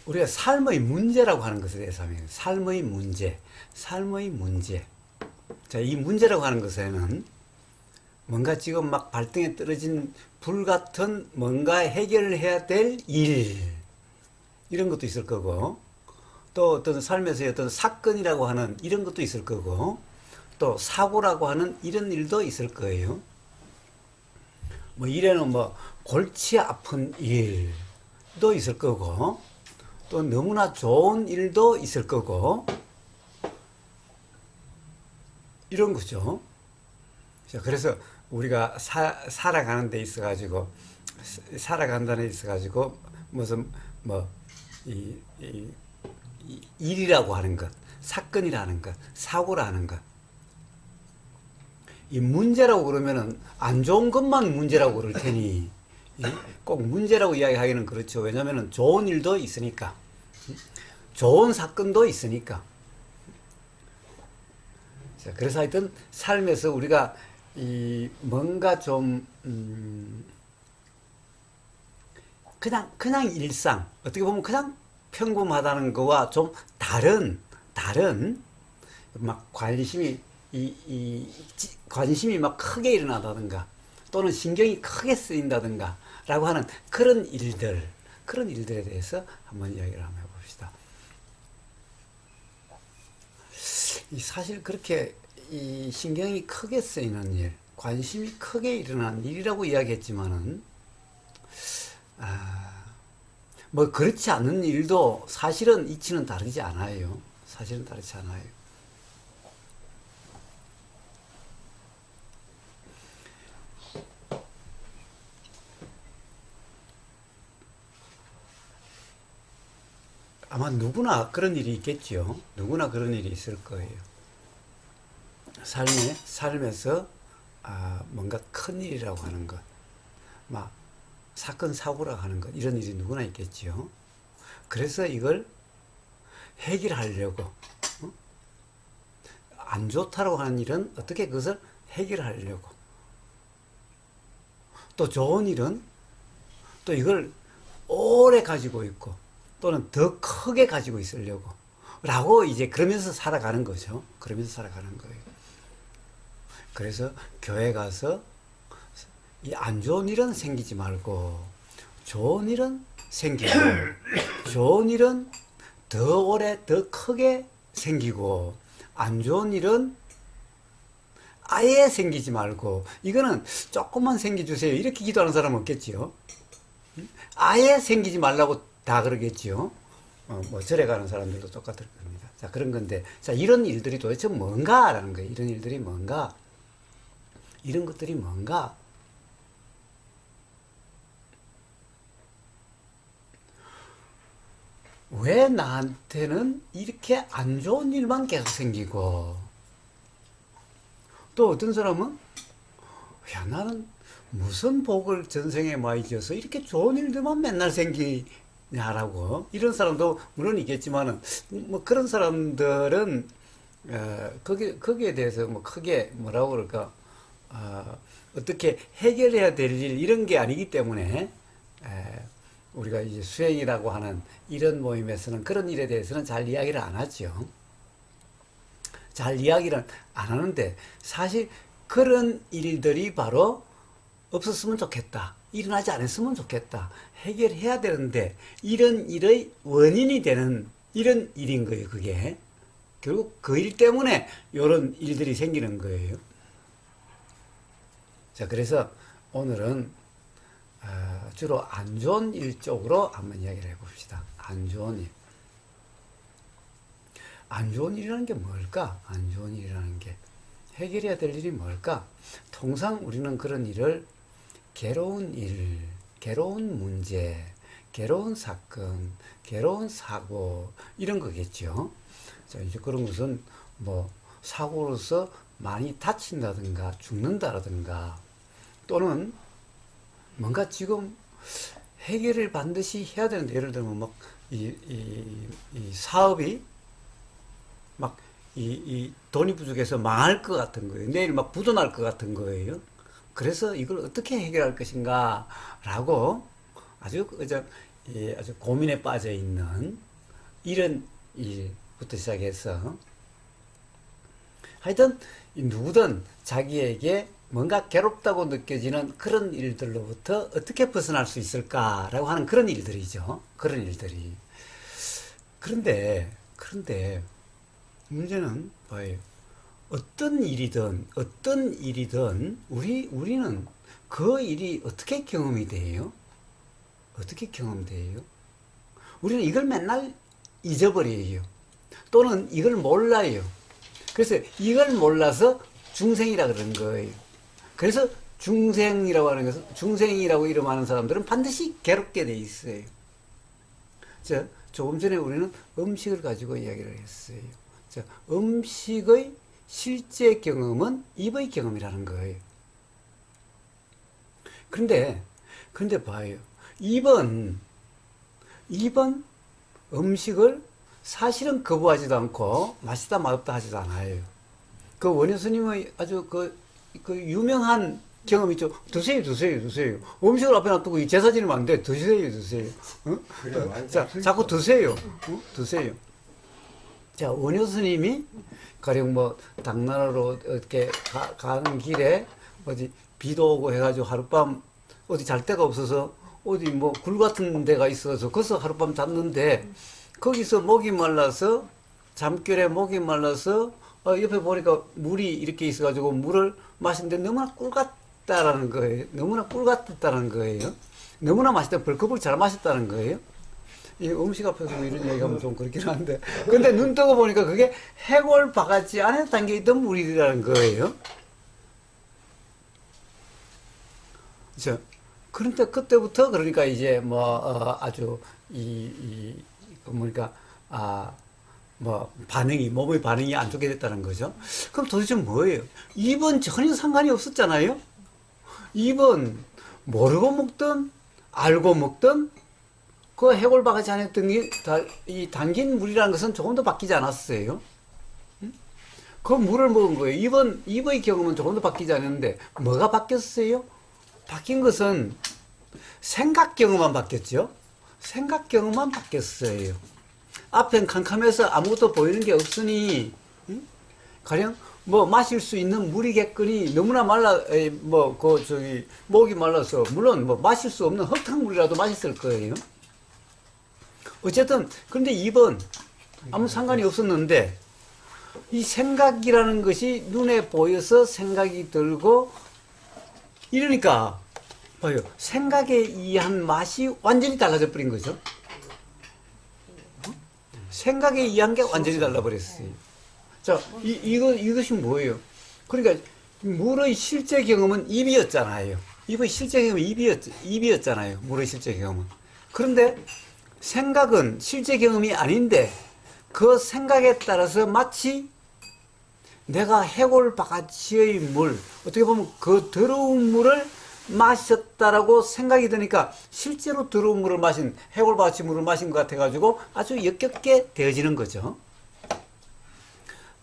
우리가 삶의 문제라고 하는 것에 대해서 하면 삶의 문제, 삶의 문제. 자, 이 문제라고 하는 것에는 뭔가 지금 막 발등에 떨어진 불 같은 뭔가 해결을 해야 될 일, 이런 것도 있을 거고, 또 어떤 삶에서의 어떤 사건이라고 하는 이런 것도 있을 거고, 또 사고라고 하는 이런 일도 있을 거예요. 뭐 이래는 뭐 골치 아픈 일도 있을 거고, 또 너무나 좋은 일도 있을 거고, 이런 거죠. 자, 그래서 우리가 살아가는 데 있어 가지고, 살아간다는 데 있어 가지고 무슨 뭐 일이라고 하는 것, 사건이라는 것, 사고라는 것, 이 문제라고 그러면은 안 좋은 것만 문제라고 그럴 테니, 꼭 문제라고 이야기하기는 그렇죠. 왜냐면은 좋은 일도 있으니까, 좋은 사건도 있으니까. 자, 그래서 하여튼 삶에서 우리가 이 뭔가 좀 그냥 일상, 어떻게 보면 그냥 평범하다는 거와 좀 다른 막 관심이 막 크게 일어나다든가, 또는 신경이 크게 쓰인다든가 라고 하는 그런 일들에 대해서 한번 이야기를 한번 해봅시다. 사실 그렇게 이 신경이 크게 쓰이는 일, 관심이 크게 일어나는 일이라고 이야기했지만은, 뭐 그렇지 않은 일도 사실은 이치는 다르지 않아요. 사실은 다르지 않아요. 아마 누구나 그런 일이 있겠죠. 누구나 그런 일이 있을 거예요. 삶에서 뭔가 큰 일이라고 하는 것, 막 사건 사고라고 하는 것, 이런 일이 누구나 있겠죠. 그래서 이걸 해결하려고, 어? 안 좋다고 하는 일은 어떻게 그것을 해결하려고, 또 좋은 일은 또 이걸 오래 가지고 있고, 또는 더 크게 가지고 있으려고 라고, 이제 그러면서 살아가는 거죠. 그러면서 살아가는 거예요. 그래서 교회 가서 이 안 좋은 일은 생기지 말고 좋은 일은 생기고, 좋은 일은 더 오래 더 크게 생기고, 안 좋은 일은 아예 생기지 말고, 이거는 조금만 생겨주세요 이렇게 기도하는 사람은 없겠지요. 아예 생기지 말라고 다 그러겠지요. 뭐 절에 가는 사람들도 똑같을 겁니다. 자, 그런 건데, 자, 이런 일들이 도대체 뭔가라는 거예요. 이런 일들이 뭔가, 이런 것들이 뭔가. 왜 나한테는 이렇게 안 좋은 일만 계속 생기고, 또 어떤 사람은 야, 나는 무슨 복을 전생에 많이 지어서 이렇게 좋은 일들만 맨날 생기냐라고, 이런 사람도 물론 있겠지만은, 뭐 그런 사람들은 거기에 대해서 뭐 크게 뭐라고 그럴까, 어떻게 해결해야 될 일 이런 게 아니기 때문에, 우리가 이제 수행이라고 하는 이런 모임에서는 그런 일에 대해서는 잘 이야기를 안 하죠. 잘 이야기를 안 하는데, 사실 그런 일들이 바로 없었으면 좋겠다, 일어나지 않았으면 좋겠다, 해결해야 되는데, 이런 일의 원인이 되는 이런 일인 거예요. 그게 결국 그 일 때문에 이런 일들이 생기는 거예요. 자, 그래서 오늘은 주로 안 좋은 일 쪽으로 한번 이야기를 해봅시다. 안 좋은 일. 안 좋은 일이라는 게 뭘까? 안 좋은 일이라는 게 해결해야 될 일이 뭘까? 통상 우리는 그런 일을 괴로운 일, 괴로운 문제, 괴로운 사건, 괴로운 사고, 이런 거겠죠. 자, 이제 그런 것은 뭐 사고로서 많이 다친다든가 죽는다라든가, 또는 뭔가 지금 해결을 반드시 해야 되는데, 예를 들면 막 이 사업이 막 이 돈이 부족해서 망할 것 같은 거예요. 내일 막 부도날 것 같은 거예요. 그래서 이걸 어떻게 해결할 것인가 라고 아주 그저 아주 고민에 빠져 있는 이런 일부터 시작해서 하여튼 누구든 자기에게 뭔가 괴롭다고 느껴지는 그런 일들로부터 어떻게 벗어날 수 있을까라고 하는 그런 일들이죠. 그런 일들이. 그런데 문제는 봐요. 어떤 일이든 우리는 그 일이 어떻게 경험이 돼요? 어떻게 경험돼요? 우리는 이걸 맨날 잊어버려요. 또는 이걸 몰라요. 그래서 이걸 몰라서 중생이라 그러는 거예요. 그래서 중생이라고 하는 것은, 중생이라고 이름하는 사람들은 반드시 괴롭게 돼 있어요. 자, 조금 전에 우리는 음식을 가지고 이야기를 했어요. 자, 음식의 실제 경험은 입의 경험이라는 거예요. 그런데 봐요. 입은 음식을 사실은 거부하지도 않고 맛있다 맛없다 하지도 않아요. 그 원효 스님의 아주 그 유명한 경험 있죠. 드세요. 음식을 앞에 놔두고 제사 지내면 안 돼. 드세요. 어? 그래, 자, 자꾸 드세요. 드세요. 자, 원효 스님이 가령 뭐 당나라로 이렇게 가는 길에 어디 비도 오고 해가지고 하룻밤 어디 잘 데가 없어서 어디 뭐 굴 같은 데가 있어서 거기서 하룻밤 잤는데 거기서 목이 말라서 잠결에 목이 말라서 옆에 보니까 물이 이렇게 있어가지고 물을 마시는데 너무나 꿀 같다라는 거예요. 너무나 꿀 같았다는 거예요. 너무나 맛있다. 벌컥벌컥 잘 마셨다는 거예요. 이 음식 앞에서 뭐 이런 얘기하면 좀 그렇긴 한데. 근데 눈 뜨고 보니까 그게 해골 바가지 안에 담겨있던 물이라는 거예요. 그렇죠? 그런데 그때부터 그러니까 이제 뭐 아주 뭐니까 뭐 몸의 반응이 안 좋게 됐다는 거죠. 그럼 도대체 뭐예요? 입은 전혀 상관이 없었잖아요. 입은 모르고 먹든 알고 먹든 그 해골 바가지 안에 이 담긴 물이라는 것은 조금도 바뀌지 않았어요. 그 물을 먹은 거예요. 입의 경험은 조금도 바뀌지 않았는데 뭐가 바뀌었어요? 바뀐 것은 생각 경험만 바뀌었죠. 생각 경험만 바뀌었어요. 앞엔 캄캄해서 아무것도 보이는 게 없으니 가령 뭐 마실 수 있는 물이겠거니 너무나 목이 말라서 물론 뭐 마실 수 없는 흙탕물이라도 마셨을 거예요. 어쨌든 그런데 입은 아무 상관이 없었는데 이 생각이라는 것이 눈에 보여서 생각이 들고 이러니까 봐요. 생각에 의한 맛이 완전히 달라져 버린 거죠. 생각에 의한 게 완전히 달라버렸어요. 자, 이것이 뭐예요? 그러니까 물의 실제 경험은 입이었잖아요. 입의 실제 경험은 입이었잖아요. 물의 실제 경험은. 그런데 생각은 실제 경험이 아닌데 그 생각에 따라서 마치 내가 해골 바가지의 물, 어떻게 보면 그 더러운 물을 마셨다라고 생각이 드니까 실제로 더러운 물을 해골 바가지 물을 마신 것 같아가지고 아주 역겹게 되어지는 거죠.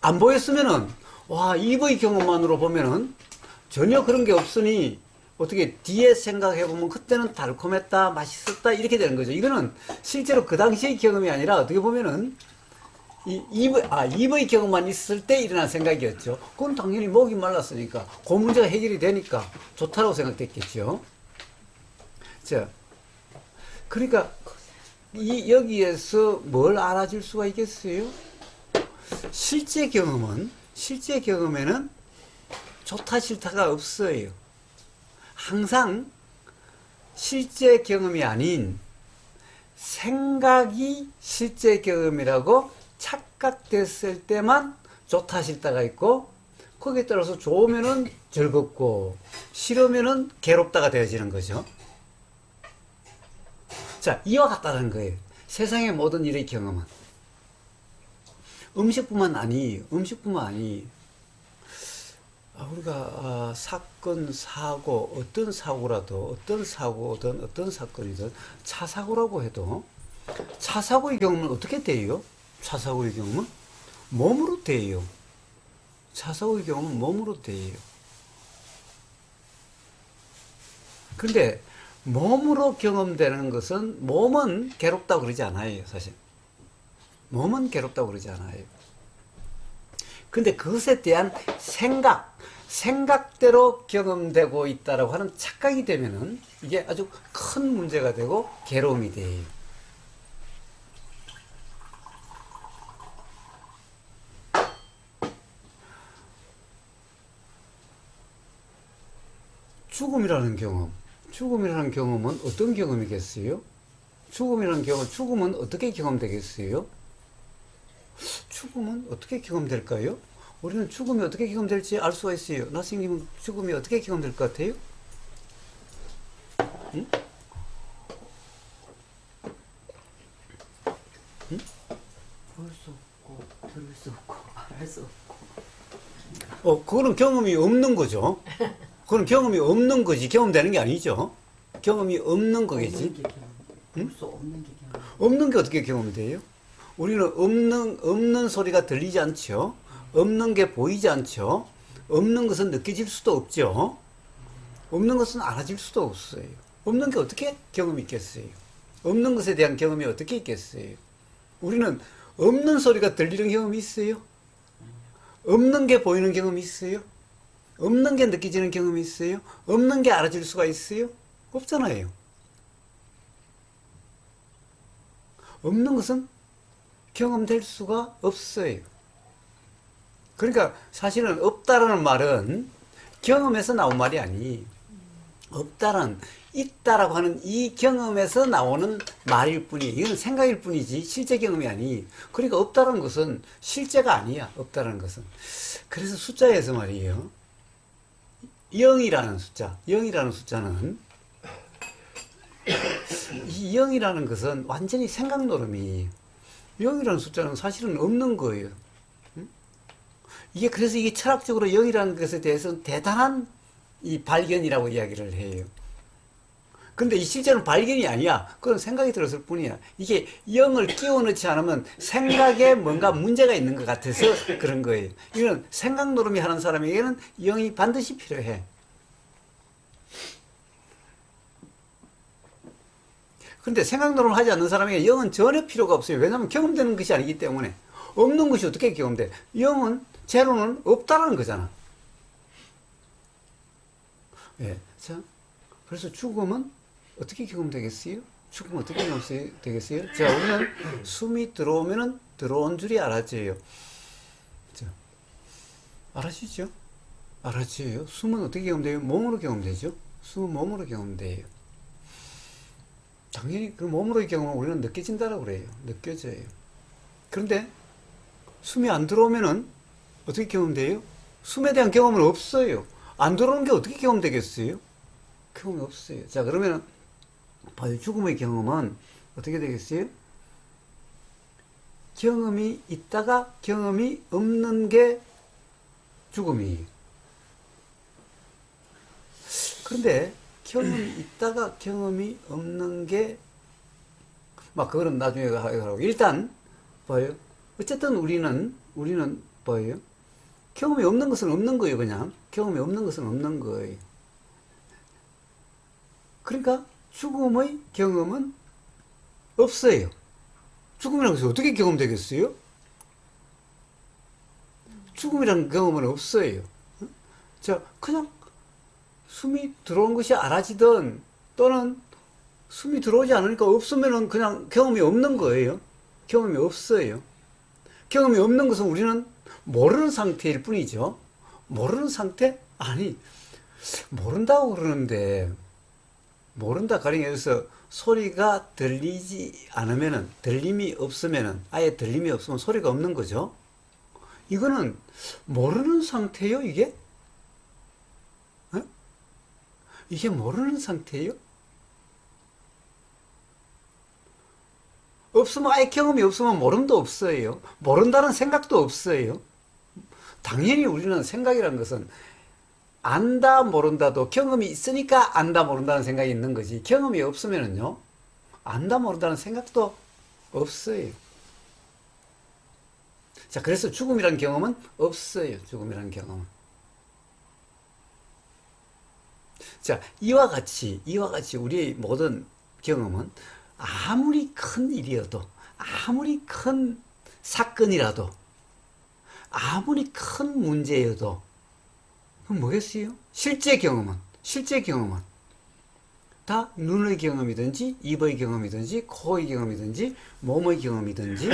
안 보였으면은, 와, 입의 경험만으로 보면은 전혀 그런 게 없으니 어떻게 뒤에 생각해보면 그때는 달콤했다, 맛있었다, 이렇게 되는 거죠. 이거는 실제로 그 당시의 경험이 아니라 어떻게 보면은 입의 경험만 있을 때 일어난 생각이었죠. 그건 당연히 목이 말랐으니까, 그 문제가 해결이 되니까 좋다고 생각됐겠죠. 자, 그러니까, 여기에서 뭘 알아줄 수가 있겠어요? 실제 경험에는 좋다, 싫다가 없어요. 항상 실제 경험이 아닌 생각이 실제 경험이라고 착각됐을 때만 좋다 싫다가 있고 거기에 따라서 좋으면은 즐겁고 싫으면은 괴롭다가 되어지는 거죠. 자, 이와 같다는 거예요. 세상의 모든 일의 경험은. 음식뿐만 아니에요. 우리가 사건, 사고, 어떤 사고든 어떤 사건이든 차 사고라고 해도 차 사고의 경험은 어떻게 돼요? 차 사고의 경험은 몸으로 돼요. 차 사고의 경험은 몸으로 돼요. 그런데 몸으로 경험되는 것은, 몸은 괴롭다고 그러지 않아요, 사실. 몸은 괴롭다고 그러지 않아요. 근데 그것에 대한 생각대로 경험되고 있다라고 하는 착각이 되면은 이게 아주 큰 문제가 되고 괴로움이 돼요. 죽음이라는 경험은 어떤 경험이겠어요? 죽음은 어떻게 경험되겠어요? 죽음은 어떻게 경험될까요? 우리는 죽음이 어떻게 경험될지 알 수가 있어요. 나스님은 죽음이 어떻게 경험될 것 같아요? 응? 응? 볼 수 없고 들을 수 없고 말할 수 없고. 그거는 경험이 없는 거죠. 그건 경험이 없는 거지. 경험되는 게 아니죠. 경험이 없는 거겠지. 볼 수 없는 게 경험. 없는 게 어떻게 경험돼요? 우리는 없는 소리가 들리지 않죠. 없는 게 보이지 않죠. 없는 것은 느껴질 수도 없죠. 없는 것은 알아질 수도 없어요. 없는 게 어떻게 경험이 있겠어요? 없는 것에 대한 경험이 어떻게 있겠어요? 우리는 없는 소리가 들리는 경험이 있어요? 없는 게 보이는 경험이 있어요? 없는 게 느껴지는 경험이 있어요? 없는 게 알아질 수가 있어요? 없잖아요. 없는 것은 경험될 수가 없어요. 그러니까 사실은 없다라는 말은 경험에서 나온 말이 아니, 없다는, 있다라고 하는 이 경험에서 나오는 말일 뿐이에요. 이건 생각일 뿐이지 실제 경험이 아니. 그러니까 없다는 것은 실제가 아니야. 없다는 것은. 그래서 숫자에서 말이에요. 0이라는 숫자는 이 0이라는 것은 완전히 생각 노름이, 0이라는 숫자는 사실은 없는 거예요. 그래서 이게 철학적으로 0이라는 것에 대해서는 대단한 이 발견이라고 이야기를 해요. 근데 이 실제는 발견이 아니야. 그건 생각이 들었을 뿐이야. 이게 0을 끼워 넣지 않으면 생각에 뭔가 문제가 있는 것 같아서 그런 거예요. 이건 생각 노름이 하는 사람에게는 0이 반드시 필요해. 근데 생각 노름을 하지 않는 사람에게 0은 전혀 필요가 없어요. 왜냐하면 경험되는 것이 아니기 때문에. 없는 것이 어떻게 경험돼? 0은, 제로는 없다라는 거잖아. 예. 자, 그래서 죽음은 어떻게 경험되겠어요? 죽음은 어떻게 경험되겠어요? 자, 우리는 숨이 들어오면은 들어온 줄이 알아져요. 자, 알아지죠? 알아져요. 숨은 어떻게 경험돼요? 몸으로 경험되죠? 숨은 몸으로 경험돼요. 당연히 그 몸으로의 경험은 우리는 느껴진다라고 그래요. 느껴져요. 그런데 숨이 안 들어오면은 어떻게 경험돼요? 숨에 대한 경험은 없어요. 안 들어오는 게 어떻게 경험되겠어요? 경험이 없어요. 자, 그러면 봐요. 죽음의 경험은 어떻게 되겠어요? 경험이 있다가 경험이 없는 게 죽음이에요. 그런데 경험이 있다가 경험이 없는 게, 그거는 나중에 하고. 일단, 봐요. 어쨌든 우리는 봐요. 경험이 없는 것은 없는 거예요, 그냥. 경험이 없는 것은 없는 거예요. 그러니까 죽음의 경험은 없어요. 죽음이라는 것이 어떻게 경험되겠어요? 죽음이라는 경험은 없어요. 자, 그냥 숨이 들어온 것이 알아지든 또는 숨이 들어오지 않으니까 없으면은 그냥 경험이 없는 거예요. 경험이 없어요. 경험이 없는 것은 우리는 모르는 상태일 뿐이죠. 모르는 상태? 아니, 모른다고 그러는데, 모른다 가령 여기서 소리가 들리지 않으면은, 들림이 없으면은, 아예 들림이 없으면 소리가 없는 거죠. 이거는 모르는 상태요, 이게? 어? 이게 모르는 상태예요? 없으면, 아예 경험이 없으면 모름도 없어요. 모른다는 생각도 없어요. 당연히 우리는 생각이라는 것은 안다 모른다도 경험이 있으니까 안다 모른다는 생각이 있는 거지, 경험이 없으면은요 안다 모른다는 생각도 없어요. 자, 그래서 죽음이라는 경험은 없어요. 죽음이라는 경험은. 자, 이와 같이 우리의 모든 경험은 아무리 큰 일이어도, 아무리 큰 사건이라도, 아무리 큰 문제여도, 그럼 뭐겠어요? 실제 경험은 다 눈의 경험이든지, 입의 경험이든지, 코의 경험이든지, 몸의 경험이든지,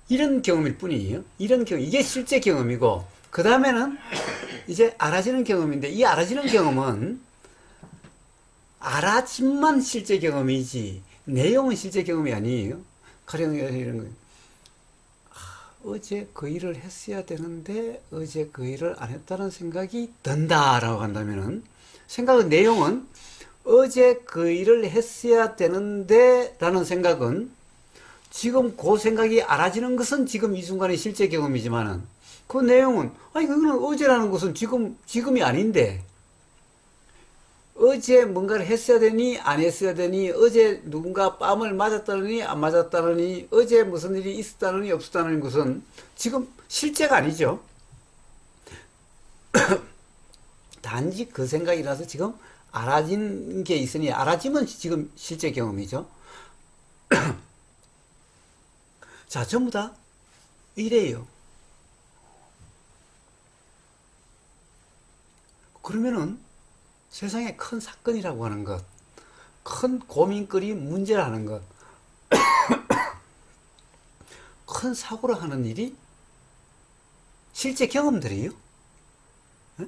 이런 경험일 뿐이에요. 이런 경험, 이게 실제 경험이고, 그 다음에는 이제 알아지는 경험인데, 이 알아지는 경험은 알아짐만 실제 경험이지, 내용은 실제 경험이 아니에요. 가령 이런 거예요. 어제 그 일을 했어야 되는데, 어제 그 일을 안 했다는 생각이 든다라고 한다면은, 생각의 내용은 어제 그 일을 했어야 되는데, 라는 생각은 지금 그 생각이 알아지는 것은 지금 이 순간의 실제 경험이지만은 그 내용은 아니 그거는 어제라는 것은 지금이 아닌데 어제 뭔가를 했어야 되니 안 했어야 되니 어제 누군가 뺨을 맞았다느니 안 맞았다느니 어제 무슨 일이 있었다느니 없었다는 것은 지금 실제가 아니죠. 단지 그 생각이 나서 지금 알아진 게 있으니 알아지면 지금 실제 경험이죠. 자, 전부 다 이래요. 그러면은 세상에 큰 사건이라고 하는 것, 큰 고민거리 문제라는 것, 큰 사고를 하는 일이 실제 경험들이에요? 에?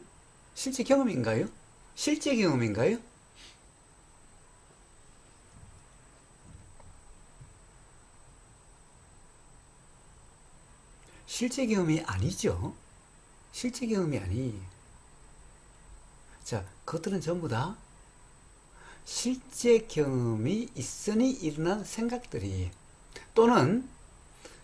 실제 경험인가요? 실제 경험인가요? 실제 경험이 아니죠. 실제 경험이 아니에요. 자, 그것들은 전부 다 실제 경험이 있으니 일어난 생각들이에요. 또는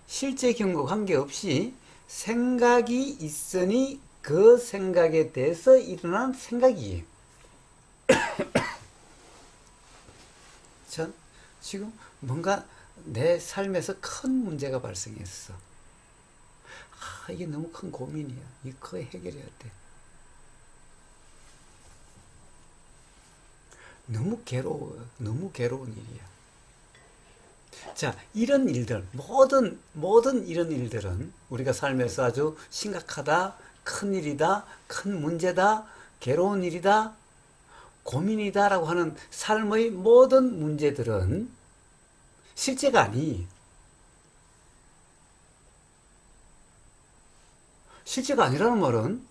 실제 경험과 관계없이 생각이 있으니 그 생각에 대해서 일어난 생각이에요. 전 지금 뭔가 내 삶에서 큰 문제가 발생했어. 이게 너무 큰 고민이야. 이거 해결해야 돼. 너무 괴로워. 너무 괴로운 일이야. 자, 이런 일들, 모든 이런 일들은 우리가 삶에서 아주 심각하다, 큰 일이다, 큰 문제다, 괴로운 일이다, 고민이다라고 하는 삶의 모든 문제들은 실제가 아니. 실제가 아니라는 말은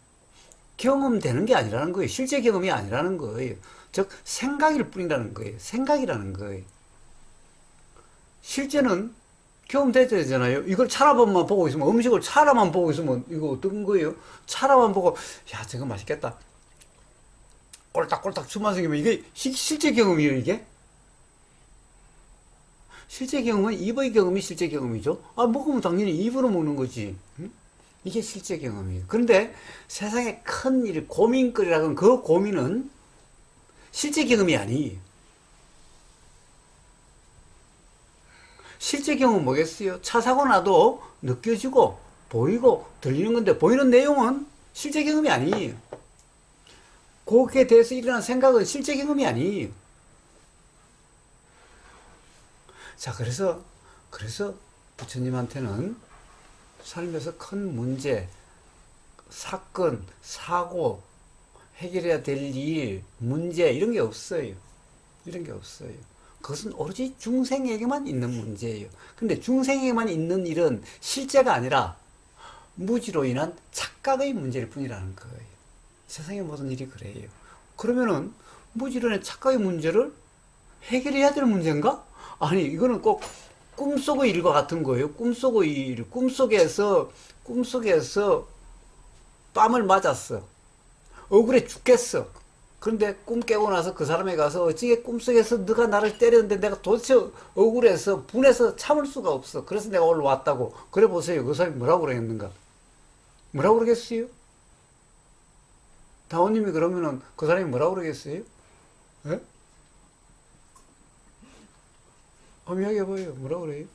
경험되는 게 아니라는 거예요. 실제 경험이 아니라는 거예요. 즉, 생각일 뿐이라는 거예요. 생각이라는 거예요. 실제는 경험돼야 되잖아요. 이걸 차라만 보고 있으면, 음식을 차라만 보고 있으면, 이거 어떤 거예요? 차라만 보고, 야, 저거 맛있겠다. 꼴딱꼴딱 춤만 생기면, 이게 실제 경험이에요, 이게? 실제 경험은 입의 경험이 실제 경험이죠. 먹으면 당연히 입으로 먹는 거지. 응? 이게 실제 경험이에요. 그런데 세상에 큰 일, 고민거리라는 그 고민은 실제 경험이 아니에요. 실제 경험은 뭐겠어요? 차 사고 나도 느껴지고 보이고 들리는 건데 보이는 내용은 실제 경험이 아니에요. 거기에 대해서 일어난 생각은 실제 경험이 아니에요. 자, 그래서 부처님한테는 삶에서 큰 문제, 사건, 사고, 해결해야 될 일, 문제, 이런 게 없어요. 이런 게 없어요. 그것은 오로지 중생에게만 있는 문제예요. 근데 중생에게만 있는 일은 실제가 아니라 무지로 인한 착각의 문제일 뿐이라는 거예요. 세상의 모든 일이 그래요. 그러면은 무지로 인한 착각의 문제를 해결해야 될 문제인가? 아니, 이거는 꼭 꿈속의 일과 같은 거예요. 꿈속의 일, 꿈속에서 뺨을 맞았어. 억울해 죽겠어. 그런데 꿈 깨고 나서 그 사람에 가서 어찌게 꿈속에서 네가 나를 때렸는데 내가 도대체 억울해서 분해서 참을 수가 없어. 그래서 내가 오늘 왔다고. 그래 보세요. 그 사람이 뭐라고 그러겠는가? 뭐라고 그러겠어요? 다원님이 그러면은 그 사람이 뭐라고 그러겠어요? 예? 한번 이야기해봐요. 뭐라고 그래요?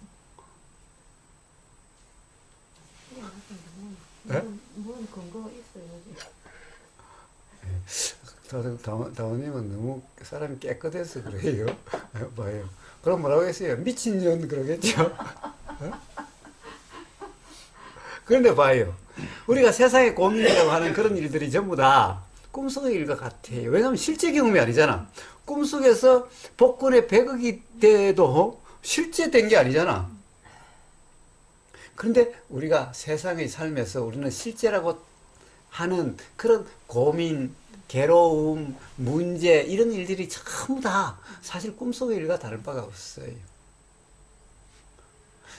예? 뭔 근거가 있어야지. 다원님은 너무 사람이 깨끗해서 그래요. 봐요. 그럼 뭐라고 했어요? 미친년 그러겠죠. 어? 그런데 봐요. 우리가 세상의 고민이라고 하는 그런 일들이 전부 다 꿈속의 일과 같아요. 왜냐하면 실제 경험이 아니잖아. 꿈속에서 복권의 100억이 돼도 실제 된 게 아니잖아. 그런데 우리가 세상의 삶에서 우리는 실제라고 하는 그런 고민, 괴로움, 문제 이런 일들이 전부 다 사실 꿈속의 일과 다를 바가 없어요.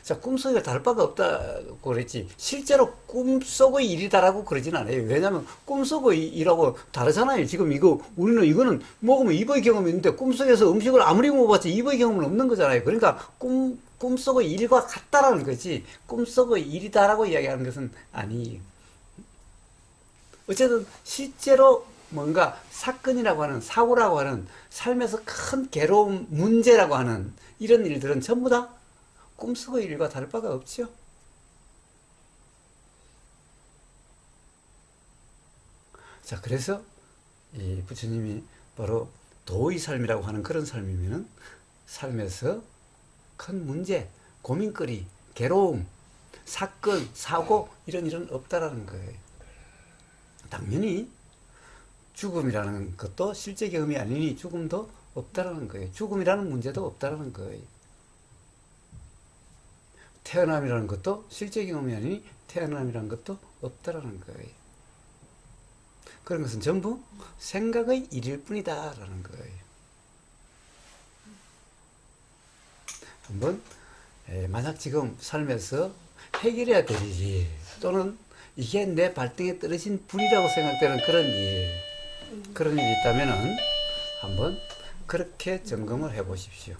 자, 꿈속에 다를 바가 없다고 그랬지 실제로 꿈속의 일이다라고 그러진 않아요. 왜냐하면 꿈속의 일하고 다르잖아요. 지금 우리는 이거는 먹으면 입의 경험이 있는데 꿈속에서 음식을 아무리 먹어봤자 입의 경험은 없는 거잖아요. 그러니까 꿈속의 일과 같다라는 거지 꿈속의 일이다라고 이야기하는 것은 아니에요. 어쨌든 실제로 뭔가 사건이라고 하는 사고라고 하는 삶에서 큰 괴로움, 문제라고 하는 이런 일들은 전부 다 꿈속의 일과 다를 바가 없죠. 자, 그래서 이 부처님이 바로 도의 삶이라고 하는 그런 삶이면은 삶에서 큰 문제, 고민거리, 괴로움, 사건, 사고 이런 일은 없다라는 거예요. 당연히 죽음이라는 것도 실제 경험이 아니니 죽음도 없다라는 거예요. 죽음이라는 문제도 없다라는 거예요. 태어남이라는 것도 실제 경험이 아니니 태어남이라는 것도 없다라는 거예요. 그런 것은 전부 생각의 일일 뿐이다라는 거예요. 한번 만약 지금 삶에서 해결해야 될 일이 또는 이게 내 발등에 떨어진 불이라고 생각되는 그런 일이 있다면은 한번 그렇게 점검을 해 보십시오.